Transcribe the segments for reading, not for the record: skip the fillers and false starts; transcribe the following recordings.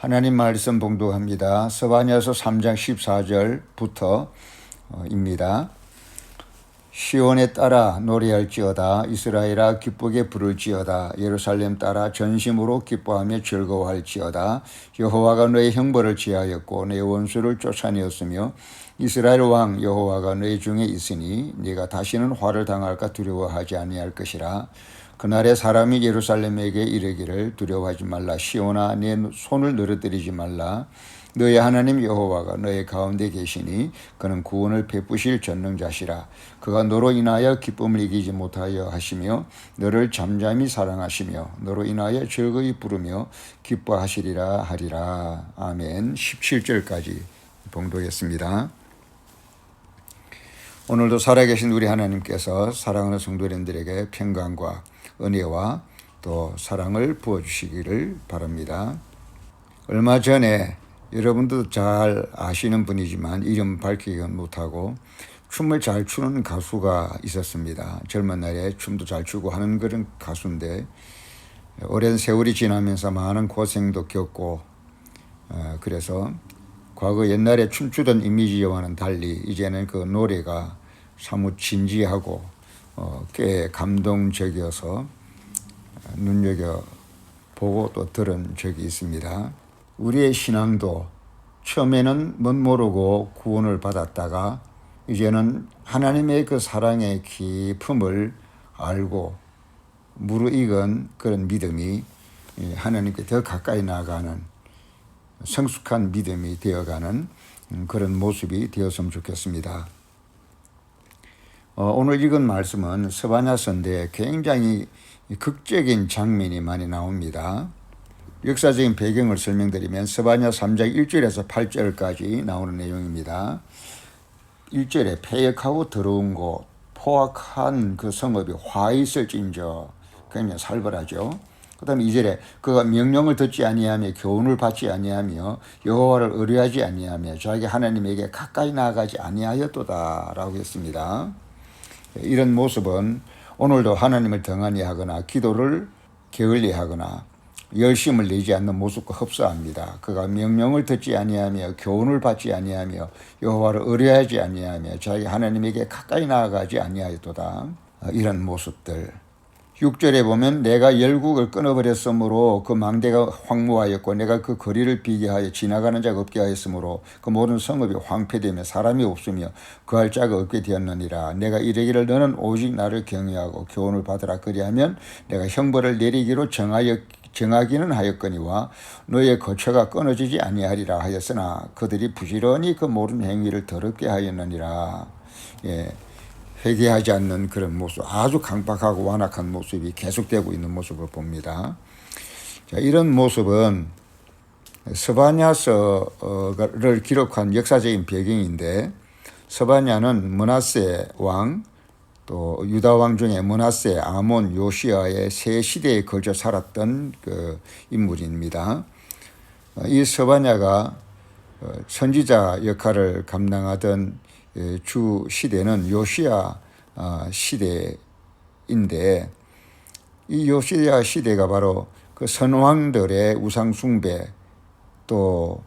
하나님 말씀 봉독합니다. 스바냐서 3장 14절부터입니다. 시온에 따라 노래할지어다. 이스라엘아 기쁘게 부를지어다. 예루살렘 따라 전심으로 기뻐하며 즐거워할지어다. 여호와가 너의 형벌을 지하였고 내 원수를 쫓아내었으며 이스라엘 왕 여호와가 너희 중에 있으니 네가 다시는 화를 당할까 두려워하지 아니할 것이라. 그날에 사람이 예루살렘에게 이르기를 두려워하지 말라. 시온아 내 손을 늘어뜨리지 말라. 너의 하나님 여호와가 너의 가운데 계시니 그는 구원을 베푸실 전능자시라. 그가 너로 인하여 기쁨을 이기지 못하여 하시며 너를 잠잠히 사랑하시며 너로 인하여 즐거이 부르며 기뻐하시리라 하리라. 아멘. 17절까지 봉독했습니다. 오늘도 살아계신 우리 하나님께서 사랑하는 성도님들에게 평강과 은혜와 또 사랑을 부어주시기를 바랍니다. 얼마 전에 여러분도 잘 아시는 분이지만 이름 밝히기는 못하고 춤을 잘 추는 가수가 있었습니다. 젊은 날에 춤도 잘 추고 하는 그런 가수인데 오랜 세월이 지나면서 많은 고생도 겪고 그래서 과거 옛날에 춤추던 이미지와는 달리 이제는 그 노래가 사뭇 진지하고 꽤 감동적이어서 눈여겨보고 또 들은 적이 있습니다. 우리의 신앙도 처음에는 멋모르고 구원을 받았다가 이제는 하나님의 그 사랑의 깊음을 알고 무르익은 그런 믿음이 하나님께 더 가까이 나아가는 성숙한 믿음이 되어가는 그런 모습이 되었으면 좋겠습니다. 오늘 읽은 말씀은 스바냐서인데 굉장히 극적인 장면이 많이 나옵니다. 역사적인 배경을 설명드리면 스바냐 3장 1절에서 8절까지 나오는 내용입니다. 1절에 패역하고 더러운 곳, 포악한 그 성읍이 화 있을진저, 굉장히 살벌하죠. 그 다음에 2절에 그가 명령을 듣지 아니하며 교훈을 받지 아니하며 여호와를 의뢰하지 아니하며 자기 하나님에게 가까이 나아가지 아니하였도다 라고 했습니다. 이런 모습은 오늘도 하나님을 등한히 하거나 기도를 게을리 하거나 열심을 내지 않는 모습과 흡사합니다. 그가 명령을 듣지 아니하며 교훈을 받지 아니하며 여호와를 의뢰하지 아니하며 자기 하나님에게 가까이 나아가지 아니하였도다. 이런 모습들. 6절에 보면 내가 열국을 끊어버렸으므로 그 망대가 황무하였고 내가 그 거리를 비게 하여 지나가는 자가 없게 하였으므로 그 모든 성읍이 황폐되며 사람이 없으며 거할 자가 없게 되었느니라. 내가 이르기를 너는 오직 나를 경외하고 교훈을 받으라. 그리하면 내가 형벌을 내리기로 정하기는 하였거니와 너의 거처가 끊어지지 아니하리라 하였으나 그들이 부지런히 그 모든 행위를 더럽게 하였느니라. 회개하지 않는 그런 모습, 아주 강박하고 완악한 모습이 계속되고 있는 모습을 봅니다. 자, 이런 모습은 스바냐서를 기록한 역사적인 배경인데 스바냐는 므낫세 왕, 또 유다 왕 중에 므낫세, 아몬, 요시아의 세 시대에 걸쳐 살았던 그 인물입니다. 이 스바냐가 선지자 역할을 감당하던 주 시대는 요시야 시대인데 이 요시야 시대가 바로 그 선왕들의 우상 숭배 또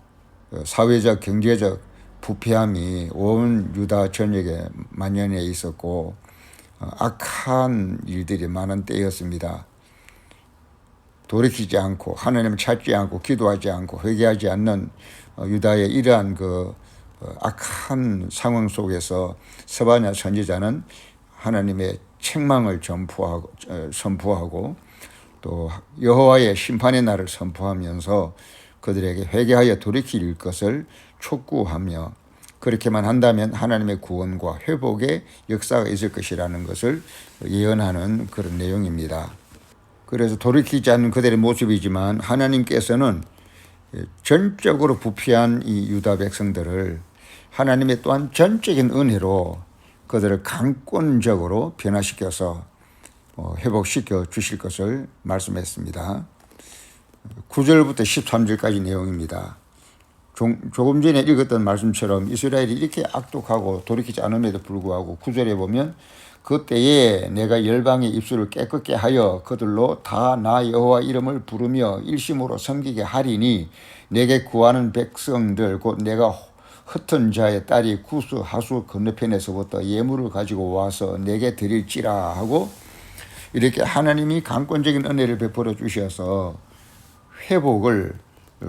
사회적 경제적 부패함이 온 유다 전역에 만연해 있었고 악한 일들이 많은 때였습니다. 돌이키지 않고 하나님을 찾지 않고 기도하지 않고 회개하지 않는 유다의 이러한 그 악한 상황 속에서 스바냐 선지자는 하나님의 책망을 선포하고 또 여호와의 심판의 날을 선포하면서 그들에게 회개하여 돌이킬 것을 촉구하며 그렇게만 한다면 하나님의 구원과 회복의 역사가 있을 것이라는 것을 예언하는 그런 내용입니다. 그래서 돌이키지 않는 그들의 모습이지만 하나님께서는 전적으로 부패한 이 유다 백성들을 하나님의 또한 전적인 은혜로 그들을 강권적으로 변화시켜서 회복시켜 주실 것을 말씀했습니다. 9절부터 13절까지 내용입니다. 조금 전에 읽었던 말씀처럼 이스라엘이 이렇게 악독하고 돌이키지 않음에도 불구하고 9절에 보면 그때에 내가 열방의 입술을 깨끗게 하여 그들로 다 나 여호와 이름을 부르며 일심으로 섬기게 하리니 내게 구하는 백성들 곧 내가 흩은 자의 딸이 구스 하수 건너편에서부터 예물을 가지고 와서 내게 드릴지라 하고 이렇게 하나님이 강권적인 은혜를 베풀어 주셔서 회복을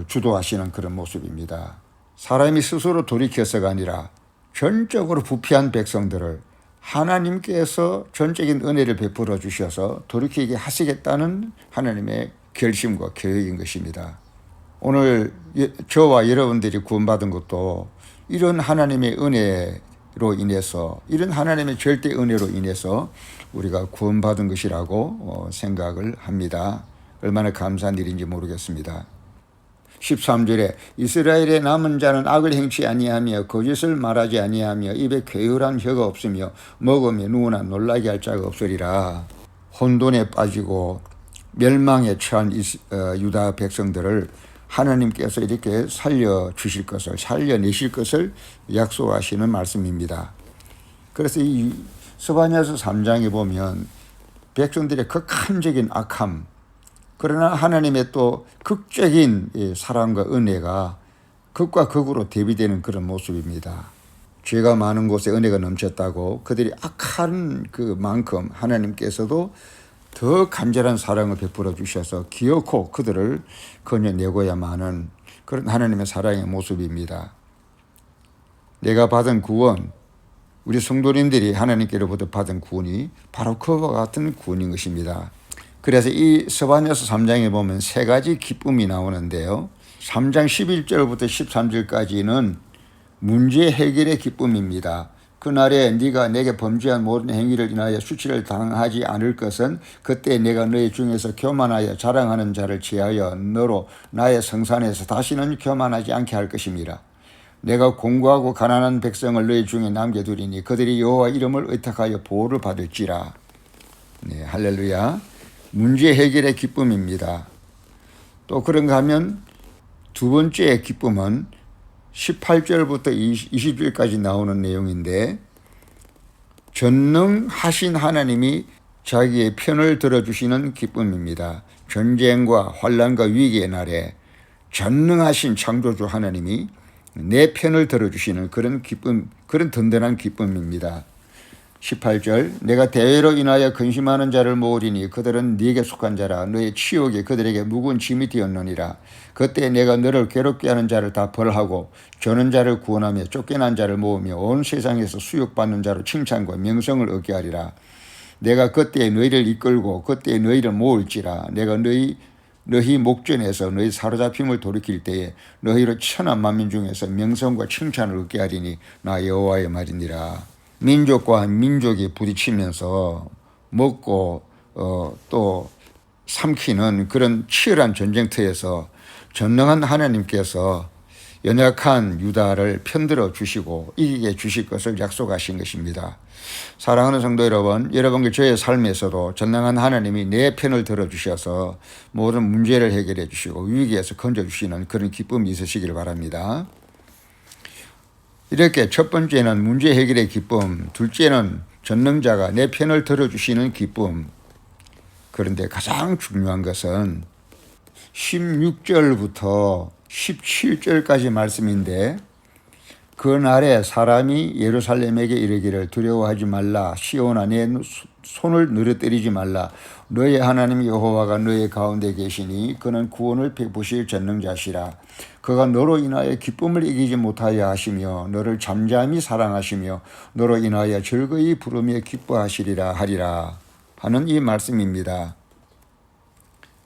주도하시는 그런 모습입니다. 사람이 스스로 돌이켜서가 아니라 전적으로 부패한 백성들을 하나님께서 전적인 은혜를 베풀어 주셔서 돌이키게 하시겠다는 하나님의 결심과 계획인 것입니다. 오늘 저와 여러분들이 구원받은 것도 이런 하나님의 은혜로 인해서, 이런 하나님의 절대 은혜로 인해서 우리가 구원받은 것이라고 생각을 합니다. 얼마나 감사한 일인지 모르겠습니다. 13절에 이스라엘의 남은 자는 악을 행치 아니하며 거짓을 말하지 아니하며 입에 괴율한 혀가 없으며 먹으며 누구나 놀라게 할 자가 없으리라. 혼돈에 빠지고 멸망에 처한 유다 백성들을 하나님께서 이렇게 살려주실 것을, 살려내실 것을 약속하시는 말씀입니다. 그래서 이 스바냐서 3장에 보면 백성들의 극한적인 악함, 그러나 하나님의 또 극적인 사랑과 은혜가 극과 극으로 대비되는 그런 모습입니다. 죄가 많은 곳에 은혜가 넘쳤다고 그들이 악한 그만큼 하나님께서도 더 간절한 사랑을 베풀어 주셔서 기어코 그들을 건져내고야만 하는 그런 하나님의 사랑의 모습입니다. 내가 받은 구원, 우리 성도님들이 하나님께로부터 받은 구원이 바로 그와 같은 구원인 것입니다. 그래서 이 스바냐서 3장에 보면 세 가지 기쁨이 나오는데요. 3장 11절부터 13절까지는 문제 해결의 기쁨입니다. 그날에 네가 내게 범죄한 모든 행위를 인하여 수치를 당하지 않을 것은 그때 내가 너희 중에서 교만하여 자랑하는 자를 제하여 너로 나의 성산에서 다시는 교만하지 않게 할 것입니다. 내가 공고하고 가난한 백성을 너희 중에 남겨두리니 그들이 여호와 이름을 의탁하여 보호를 받을지라. 네, 할렐루야. 문제 해결의 기쁨입니다. 또 그런가 하면 두 번째 기쁨은 18절부터 20절까지 나오는 내용인데 전능하신 하나님이 자기의 편을 들어주시는 기쁨입니다. 전쟁과 환난과 위기의 날에 전능하신 창조주 하나님이 내 편을 들어주시는 그런 기쁨, 그런 든든한 기쁨입니다. 18절 내가 대회로 인하여 근심하는 자를 모으리니 그들은 네게 속한 자라 너의 치욕이 그들에게 무거운 짐이 되었느니라. 그때 내가 너를 괴롭게 하는 자를 다 벌하고 저는 자를 구원하며 쫓겨난 자를 모으며 온 세상에서 수욕받는 자로 칭찬과 명성을 얻게 하리라. 내가 그때 너희를 이끌고 그때 너희를 모을지라. 내가 너희 목전에서 너희 사로잡힘을 돌이킬 때에 너희로 천한 만민 중에서 명성과 칭찬을 얻게 하리니 나 여호와의 말이니라. 민족과 민족이 부딪히면서 먹고 또 삼키는 그런 치열한 전쟁터에서 전능한 하나님께서 연약한 유다를 편들어 주시고 이기게 주실 것을 약속하신 것입니다. 사랑하는 성도 여러분, 여러분과 저의 삶에서도 전능한 하나님이 내 편을 들어주셔서 모든 문제를 해결해 주시고 위기에서 건져주시는 그런 기쁨이 있으시길 바랍니다. 이렇게 첫 번째는 문제 해결의 기쁨, 둘째는 전능자가 내 편을 들어주시는 기쁨. 그런데 가장 중요한 것은 16절부터 17절까지 말씀인데 그날에 사람이 예루살렘에게 이르기를 두려워하지 말라. 시온아 내 손을 늘어뜨리지 말라. 너의 하나님 여호와가 너의 가운데 계시니 그는 구원을 베푸실 전능자시라. 그가 너로 인하여 기쁨을 이기지 못하여 하시며 너를 잠잠히 사랑하시며 너로 인하여 즐거이 부르며 기뻐하시리라 하리라 하는 이 말씀입니다.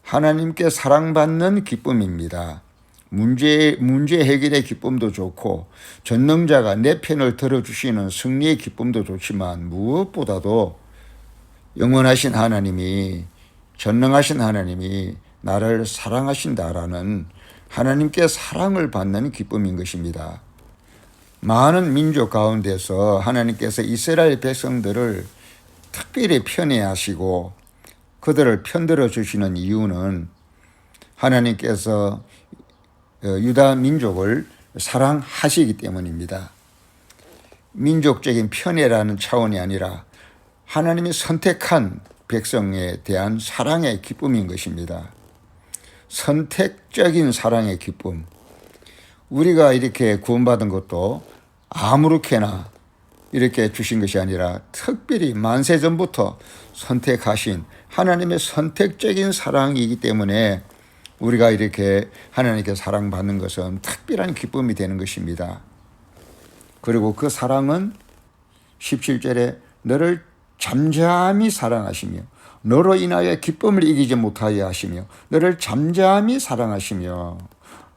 하나님께 사랑받는 기쁨입니다. 문제 해결의 기쁨도 좋고 전능자가 내 편을 들어주시는 승리의 기쁨도 좋지만 무엇보다도 영원하신 하나님이, 전능하신 하나님이 나를 사랑하신다라는 하나님께 사랑을 받는 기쁨인 것입니다. 많은 민족 가운데서 하나님께서 이스라엘 백성들을 특별히 편애하시고 그들을 편들어 주시는 이유는 하나님께서 유다 민족을 사랑하시기 때문입니다. 민족적인 편애라는 차원이 아니라 하나님이 선택한 백성에 대한 사랑의 기쁨인 것입니다. 선택적인 사랑의 기쁨. 우리가 이렇게 구원받은 것도 아무렇게나 이렇게 주신 것이 아니라 특별히 만세 전부터 선택하신 하나님의 선택적인 사랑이기 때문에 우리가 이렇게 하나님께 사랑받는 것은 특별한 기쁨이 되는 것입니다. 그리고 그 사랑은 17절에 너를 잠잠히 사랑하시며 너로 인하여 기쁨을 이기지 못하여 하시며 너를 잠잠히 사랑하시며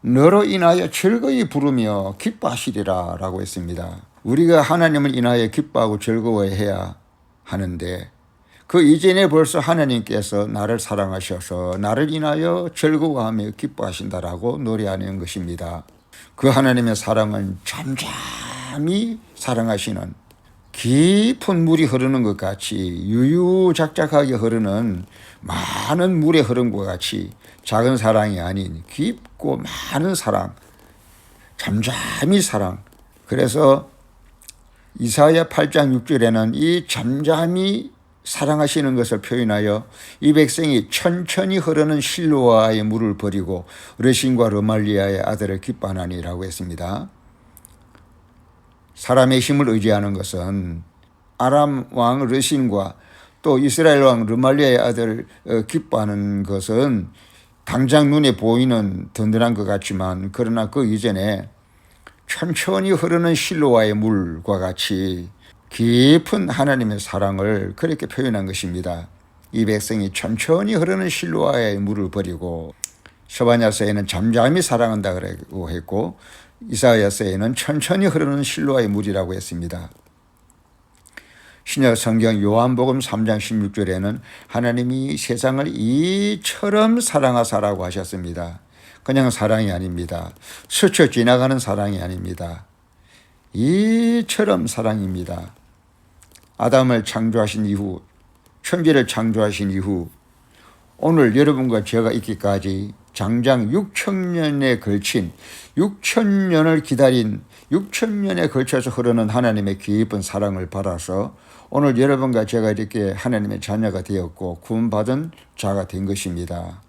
너로 인하여 즐거이 부르며 기뻐하시리라 라고 했습니다. 우리가 하나님을 인하여 기뻐하고 즐거워해야 하는데 그 이전에 벌써 하나님께서 나를 사랑하셔서 나를 인하여 즐거워하며 기뻐하신다라고 노래하는 것입니다. 그 하나님의 사랑은 잠잠히 사랑하시는 깊은 물이 흐르는 것 같이 유유작작하게 흐르는 많은 물의 흐름과 같이 작은 사랑이 아닌 깊고 많은 사랑, 잠잠히 사랑. 그래서 이사야 8장 6절에는 이 잠잠히 사랑하시는 것을 표현하여 이 백성이 천천히 흐르는 실로아의 물을 버리고 르신과 르말리아의 아들을 기뻐하나니라고 했습니다. 사람의 힘을 의지하는 것은 아람 왕 르신과 또 이스라엘 왕 르말리아의 아들을 기뻐하는 것은 당장 눈에 보이는 든든한 것 같지만 그러나 그 이전에 천천히 흐르는 실로아의 물과 같이 깊은 하나님의 사랑을 그렇게 표현한 것입니다. 이 백성이 천천히 흐르는 실로아의 물을 버리고 스바냐서에는 잠잠히 사랑한다고 했고 이사야서에는 천천히 흐르는 실로아의 물이라고 했습니다. 신약 성경 요한복음 3장 16절에는 하나님이 세상을 이처럼 사랑하사라고 하셨습니다. 그냥 사랑이 아닙니다. 스쳐 지나가는 사랑이 아닙니다. 이처럼 사랑입니다. 아담을 창조하신 이후, 천지를 창조하신 이후 오늘 여러분과 제가 있기까지 장장 6,000년에 걸친 6,000년을 기다린 6,000년에 걸쳐서 흐르는 하나님의 깊은 사랑을 받아서 오늘 여러분과 제가 이렇게 하나님의 자녀가 되었고 구원받은 자가 된 것입니다.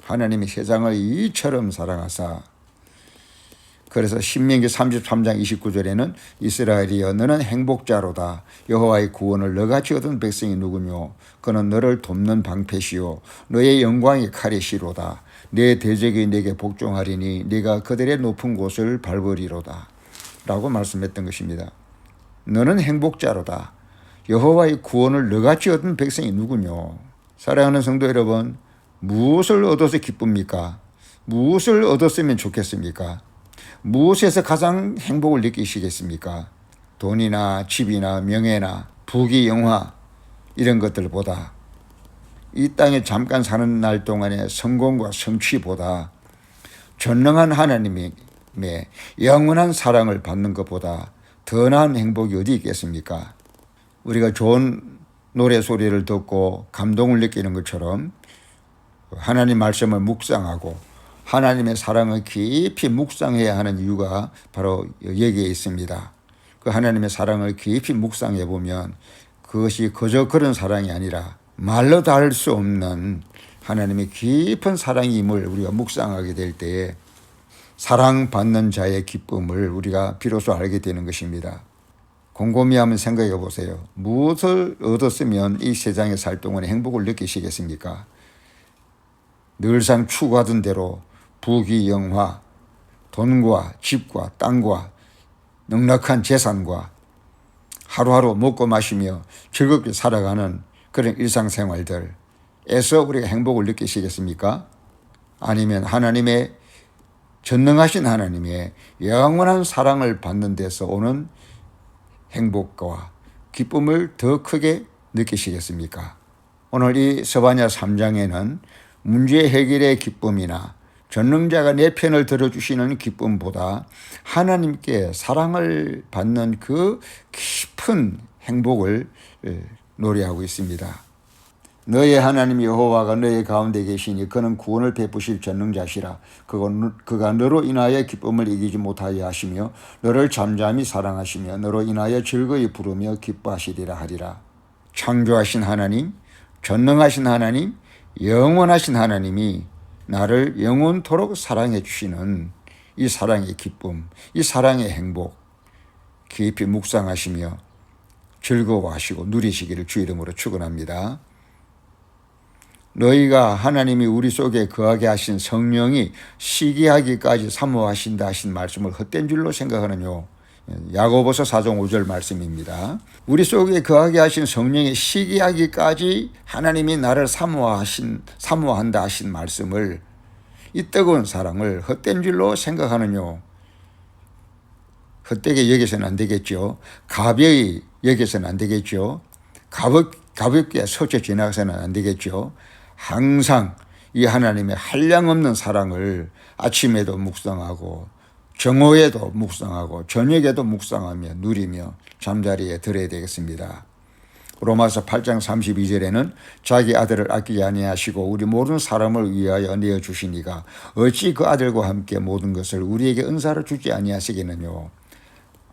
하나님이 세상을 이처럼 사랑하사. 그래서 신명기 33장 29절에는 이스라엘이여 너는 행복자로다. 여호와의 구원을 너같이 얻은 백성이 누구뇨. 그는 너를 돕는 방패시요 너의 영광이 칼이시로다. 내 대적이 내게 복종하리니 네가 그들의 높은 곳을 밟으리로다 라고 말씀했던 것입니다. 너는 행복자로다. 여호와의 구원을 너같이 얻은 백성이 누구뇨. 사랑하는 성도 여러분, 무엇을 얻어서 기쁩니까? 무엇을 얻었으면 좋겠습니까? 무엇에서 가장 행복을 느끼시겠습니까? 돈이나 집이나 명예나 부귀 영화 이런 것들보다 이 땅에 잠깐 사는 날 동안의 성공과 성취보다 전능한 하나님의 영원한 사랑을 받는 것보다 더 나은 행복이 어디 있겠습니까? 우리가 좋은 노래 소리를 듣고 감동을 느끼는 것처럼 하나님 말씀을 묵상하고 하나님의 사랑을 깊이 묵상해야 하는 이유가 바로 여기에 있습니다. 그 하나님의 사랑을 깊이 묵상해 보면 그것이 그저 그런 사랑이 아니라 말로 다 할 수 없는 하나님의 깊은 사랑임을 우리가 묵상하게 될 때에 사랑받는 자의 기쁨을 우리가 비로소 알게 되는 것입니다. 곰곰이 한번 생각해 보세요. 무엇을 얻었으면 이 세상에 살 동안에 행복을 느끼시겠습니까? 늘상 추구하던 대로 부귀 영화, 돈과 집과 땅과 넉넉한 재산과 하루하루 먹고 마시며 즐겁게 살아가는 그런 일상생활들에서 우리가 행복을 느끼시겠습니까? 아니면 하나님의 전능하신 하나님의 영원한 사랑을 받는 데서 오는 행복과 기쁨을 더 크게 느끼시겠습니까? 오늘 이 스바냐 3장에는 문제 해결의 기쁨이나 전능자가 내 편을 들어주시는 기쁨보다 하나님께 사랑을 받는 그 깊은 행복을 노래하고 있습니다. 너의 하나님 여호와가 너의 가운데 계시니 그는 구원을 베푸실 전능자시라. 그가 너로 인하여 기쁨을 이기지 못하여 하시며 너를 잠잠히 사랑하시며 너로 인하여 즐거이 부르며 기뻐하시리라 하리라. 창조하신 하나님, 전능하신 하나님, 영원하신 하나님이 나를 영원토록 사랑해 주시는 이 사랑의 기쁨, 이 사랑의 행복 깊이 묵상하시며 즐거워하시고 누리시기를 주 이름으로 축원합니다. 너희가 하나님이 우리 속에 거하게 하신 성령이 시기하기까지 사모하신다 하신 말씀을 헛된 줄로 생각하느뇨. 야고보서 4장 5절 말씀입니다. 우리 속에 거하게 하신 성령이 시기하기까지 하나님이 나를 사모한다 하신 말씀을, 이 뜨거운 사랑을 헛된 줄로 생각하느뇨. 헛되게 여기서는 안 되겠죠. 가벼이 여기서는 안 되겠죠. 가볍게 스쳐 지나가서는 안 되겠죠. 항상 이 하나님의 한량없는 사랑을 아침에도 묵상하고 정오에도 묵상하고 저녁에도 묵상하며 누리며 잠자리에 들어야 되겠습니다. 로마서 8장 32절에는 자기 아들을 아끼지 아니하시고 우리 모든 사람을 위하여 내어주시니가 어찌 그 아들과 함께 모든 것을 우리에게 은사로 주지 아니하시겠느뇨.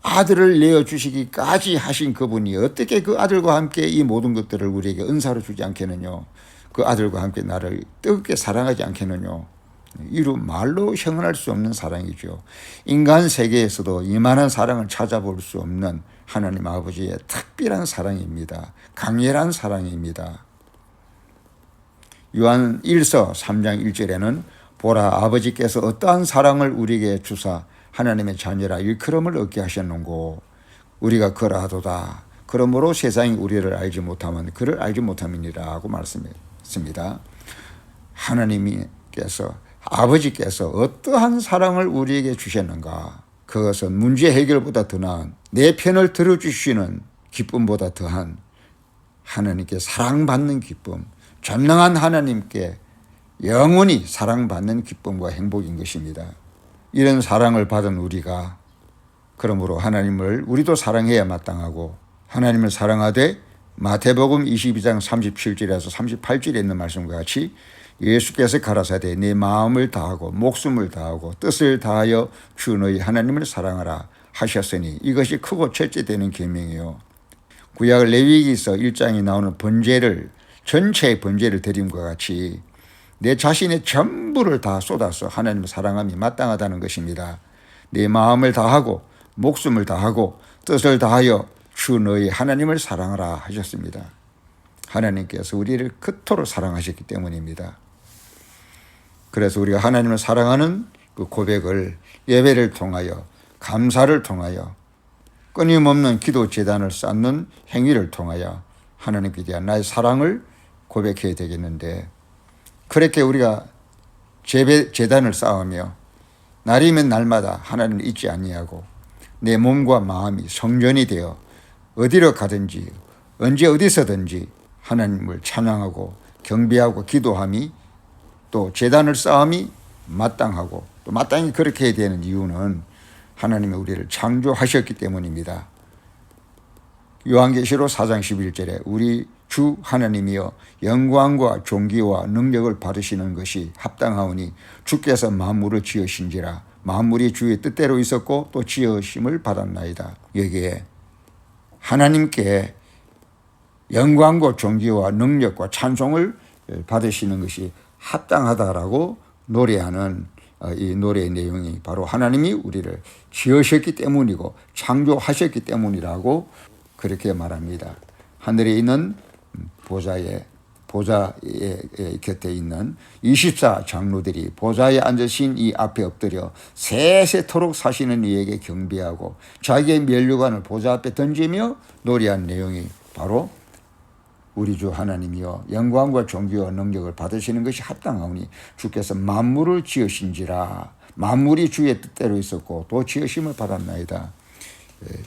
아들을 내어주시기까지 하신 그분이 어떻게 그 아들과 함께 이 모든 것들을 우리에게 은사로 주지 않겠느뇨. 그 아들과 함께 나를 뜨겁게 사랑하지 않겠느뇨. 이루 말로 형언할 수 없는 사랑이죠. 인간 세계에서도 이만한 사랑을 찾아볼 수 없는 하나님 아버지의 특별한 사랑입니다. 강렬한 사랑입니다. 요한 1서 3장 1절에는 보라, 아버지께서 어떠한 사랑을 우리에게 주사 하나님의 자녀라 일컬음을 얻게 하셨는고 우리가 그러하도다. 그러므로 세상이 우리를 알지 못하면 그를 알지 못함이니라고 말씀했습니다. 아버지께서 어떠한 사랑을 우리에게 주셨는가. 그것은 문제 해결보다 더 나은 내 편을 들어주시는 기쁨보다 더한 하나님께 사랑받는 기쁨, 전능한 하나님께 영원히 사랑받는 기쁨과 행복인 것입니다. 이런 사랑을 받은 우리가 그러므로 하나님을 우리도 사랑해야 마땅하고, 하나님을 사랑하되 마태복음 22장 37절에서 38절에 있는 말씀과 같이 예수께서 가라사대 내 마음을 다하고 목숨을 다하고 뜻을 다하여 주 너희 하나님을 사랑하라 하셨으니 이것이 크고 첫째 되는 계명이요. 구약 레위기서 1장에 나오는 전체의 번제를 드림과 같이 내 자신의 전부를 다 쏟아서 하나님을 사랑함이 마땅하다는 것입니다. 내 마음을 다하고 목숨을 다하고 뜻을 다하여 주 너희 하나님을 사랑하라 하셨습니다. 하나님께서 우리를 그토록 사랑하셨기 때문입니다. 그래서 우리가 하나님을 사랑하는 그 고백을 예배를 통하여, 감사를 통하여, 끊임없는 기도 제단을 쌓는 행위를 통하여 하나님께 대한 나의 사랑을 고백해야 되겠는데, 그렇게 우리가 제단을 쌓으며 날이면 날마다 하나님을 잊지 아니하고 내 몸과 마음이 성전이 되어 어디로 가든지 언제 어디서든지 하나님을 찬양하고 경배하고 기도함이, 또 제단을 쌓음이 마땅하고 또 마땅히 그렇게 해야 되는 이유는 하나님이 우리를 창조하셨기 때문입니다. 요한계시록 4장 11절에 우리 주 하나님이여 영광과 존귀와 능력을 받으시는 것이 합당하오니 주께서 만물을 지으신지라. 만물이 주의 뜻대로 있었고 또 지으심을 받았나이다. 여기에 하나님께 영광과 존귀와 능력과 찬송을 받으시는 것이 합당하다라고 노래하는 이 노래의 내용이 바로 하나님이 우리를 지으셨기 때문이고 창조하셨기 때문이라고 그렇게 말합니다. 하늘에 있는 보좌의 곁에 있는 24장로들이 보좌에 앉으신 이 앞에 엎드려 세세토록 사시는 이에게 경배하고 자기의 면류관을 보좌 앞에 던지며 노래한 내용이 바로 우리 주 하나님이여 영광과 존귀와 능력을 받으시는 것이 합당하오니 주께서 만물을 지으신지라. 만물이 주의 뜻대로 있었고 또 지으심을 받았나이다.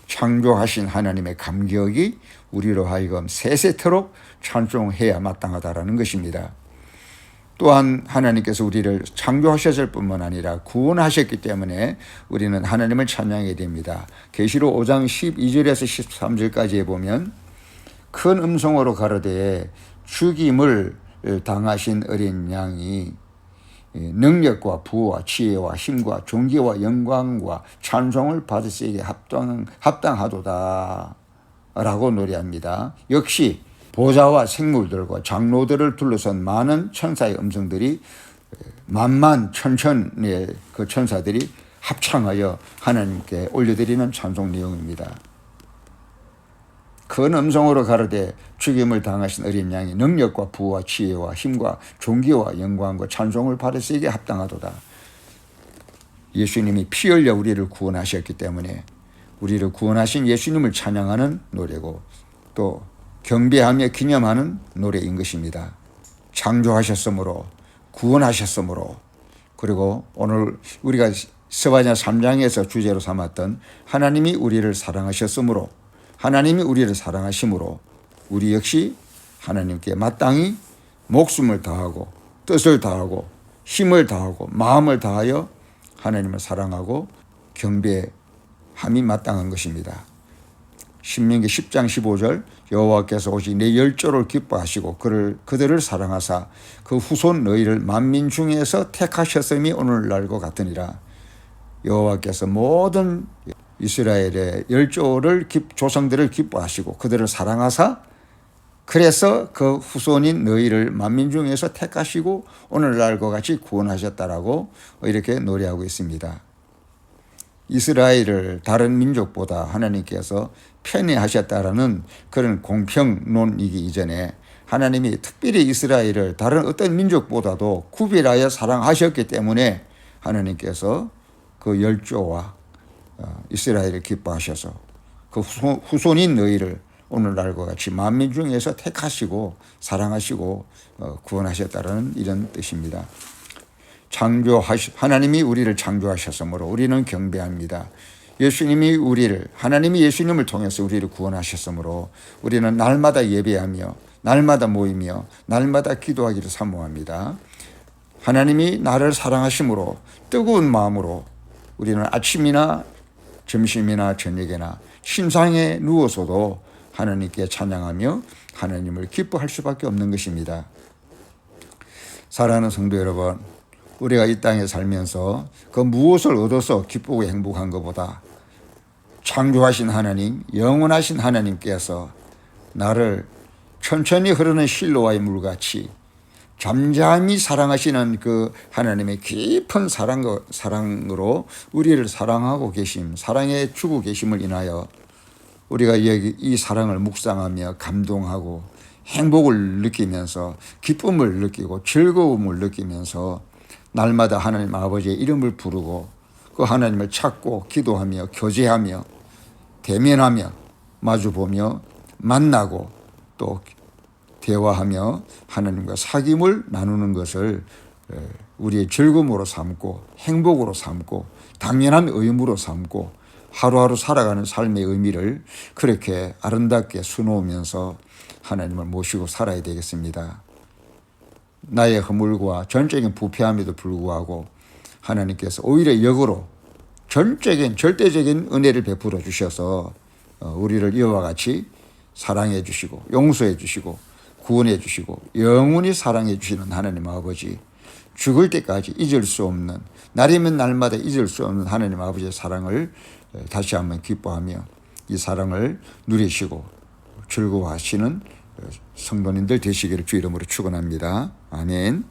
창조하신 하나님의 감격이 우리로 하여금 세세토록 찬송해야 마땅하다라는 것입니다. 또한 하나님께서 우리를 창조하셨을 뿐만 아니라 구원하셨기 때문에 우리는 하나님을 찬양해야 됩니다. 계시록 5장 12절에서 13절까지에 보면 큰 음성으로 가로되 죽임을 당하신 어린 양이 능력과 부와 지혜와 힘과 존귀와 영광과 찬송을 받으시기에 합당하도다 라고 노래합니다. 역시 보좌와 생물들과 장로들을 둘러싼 많은 천사의 음성들이 만만 천천의 그 천사들이 합창하여 하나님께 올려드리는 찬송 내용입니다. 큰 음성으로 가로되 죽임을 당하신 어린 양이 능력과 부와 지혜와 힘과 존귀와 영광과 찬송을 받으시기에 합당하도다. 예수님이 피 흘려 우리를 구원하셨기 때문에 우리를 구원하신 예수님을 찬양하는 노래고 또 경배하며 기념하는 노래인 것입니다. 창조하셨으므로 구원하셨으므로 그리고 오늘 우리가 스바냐 3장에서 주제로 삼았던 하나님이 우리를 사랑하셨으므로 하나님이 우리를 사랑하심으로 우리 역시 하나님께 마땅히 목숨을 다하고 뜻을 다하고 힘을 다하고 마음을 다하여 하나님을 사랑하고 경배함이 마땅한 것입니다. 신명기 10장 15절 여호와께서 오직 내 열조를 기뻐하시고 그들을 사랑하사 그 후손 너희를 만민 중에서 택하셨음이 오늘날과 같으니라. 여호와께서 모든 이스라엘의 열조를 조상들을 기뻐하시고 그들을 사랑하사 그래서 그 후손인 너희를 만민 중에서 택하시고 오늘날과 같이 구원하셨다라고 이렇게 노래하고 있습니다. 이스라엘을 다른 민족보다 하나님께서 편애하셨다라는 그런 공평론이기 이전에 하나님이 특별히 이스라엘을 다른 어떤 민족보다도 구별하여 사랑하셨기 때문에 하나님께서 그 열조와 이스라엘을 기뻐하셔서 그 후손인 너희를 오늘날과 같이 만민 중에서 택하시고 사랑하시고 구원하셨다는 이런 뜻입니다. 하나님이 우리를 창조하셨으므로 우리는 경배합니다. 하나님이 예수님을 통해서 우리를 구원하셨으므로 우리는 날마다 예배하며 날마다 모이며 날마다 기도하기를 사모합니다. 하나님이 나를 사랑하심으로 뜨거운 마음으로 우리는 아침이나 점심이나 저녁이나 침상에 누워서도 하나님께 찬양하며 하나님을 기뻐할 수밖에 없는 것입니다. 사랑하는 성도 여러분, 우리가 이 땅에 살면서 그 무엇을 얻어서 기쁘고 행복한 것보다 창조하신 하나님, 영원하신 하나님께서 나를 천천히 흐르는 실로와의 물같이 잠잠히 사랑하시는 그 하나님의 깊은 사랑으로 우리를 사랑하고 계심, 사랑해 주고 계심을 인하여 우리가 이 사랑을 묵상하며 감동하고 행복을 느끼면서 기쁨을 느끼고 즐거움을 느끼면서 날마다 하나님 아버지의 이름을 부르고 그 하나님을 찾고 기도하며 교제하며 대면하며 마주보며 만나고 또 대화하며 하나님과 사귐을 나누는 것을 우리의 즐거움으로 삼고 행복으로 삼고 당연한 의무로 삼고 하루하루 살아가는 삶의 의미를 그렇게 아름답게 수놓으면서 하나님을 모시고 살아야 되겠습니다. 나의 허물과 전적인 부패함에도 불구하고 하나님께서 오히려 역으로 절대적인 은혜를 베풀어 주셔서 우리를 이와 같이 사랑해 주시고 용서해 주시고 구원해 주시고 영원히 사랑해 주시는 하나님 아버지, 죽을 때까지 잊을 수 없는, 날이면 날마다 잊을 수 없는 하나님 아버지의 사랑을 다시 한번 기뻐하며 이 사랑을 누리시고 즐거워하시는 성도님들 되시기를 주 이름으로 축원합니다. 아멘.